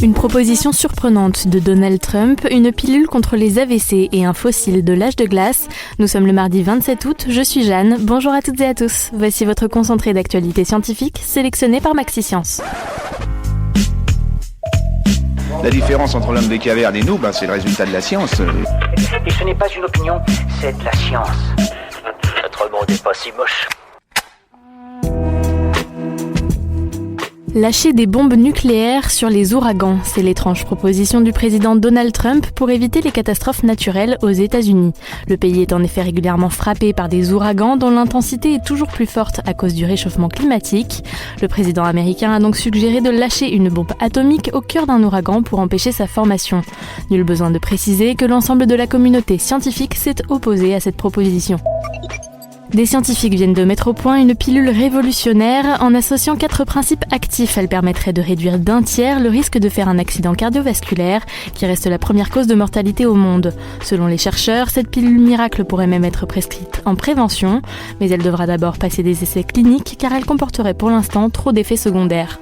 Une proposition surprenante de Donald Trump, une pilule contre les AVC et un fossile de l'âge de glace. Nous sommes le mardi 27 août, je suis Jeanne. Bonjour à toutes et à tous. Voici votre concentré d'actualité scientifique sélectionné par Maxi-Science. La différence entre l'homme des cavernes et nous, c'est le résultat de la science. Et ce n'est pas une opinion, c'est de la science. Notre monde n'est pas si moche. Lâcher des bombes nucléaires sur les ouragans, c'est l'étrange proposition du président Donald Trump pour éviter les catastrophes naturelles aux États-Unis. Le pays est en effet régulièrement frappé par des ouragans dont l'intensité est toujours plus forte à cause du réchauffement climatique. Le président américain a donc suggéré de lâcher une bombe atomique au cœur d'un ouragan pour empêcher sa formation. Nul besoin de préciser que l'ensemble de la communauté scientifique s'est opposé à cette proposition. Des scientifiques viennent de mettre au point une pilule révolutionnaire. En associant 4 principes actifs, elle permettrait de réduire d'1/3 le risque de faire un accident cardiovasculaire, qui reste la première cause de mortalité au monde. Selon les chercheurs, cette pilule miracle pourrait même être prescrite en prévention, mais elle devra d'abord passer des essais cliniques car elle comporterait pour l'instant trop d'effets secondaires.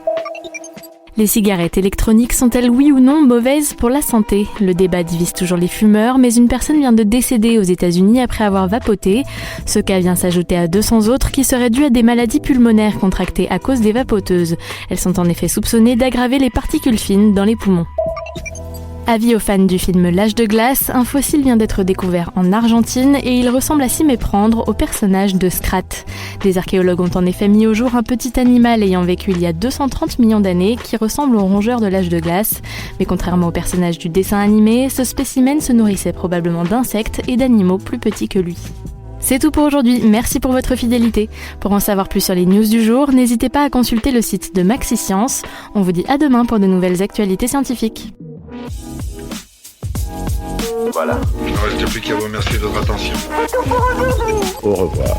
Les cigarettes électroniques sont-elles oui ou non mauvaises pour la santé ? Le débat divise toujours les fumeurs, mais une personne vient de décéder aux États-Unis après avoir vapoté. Ce cas vient s'ajouter à 200 autres qui seraient dus à des maladies pulmonaires contractées à cause des vapoteuses. Elles sont en effet soupçonnées d'aggraver les particules fines dans les poumons. Avis aux fans du film L'âge de glace, un fossile vient d'être découvert en Argentine et il ressemble à s'y méprendre au personnage de Scrat. Des archéologues ont en effet mis au jour un petit animal ayant vécu il y a 230 millions d'années qui ressemble au rongeur de l'âge de glace. Mais contrairement au personnage du dessin animé, ce spécimen se nourrissait probablement d'insectes et d'animaux plus petits que lui. C'est tout pour aujourd'hui, merci pour votre fidélité. Pour en savoir plus sur les news du jour, n'hésitez pas à consulter le site de Maxi-Science. On vous dit à demain pour de nouvelles actualités scientifiques. Voilà. Il ne reste plus qu'à vous remercier de votre attention. Au revoir.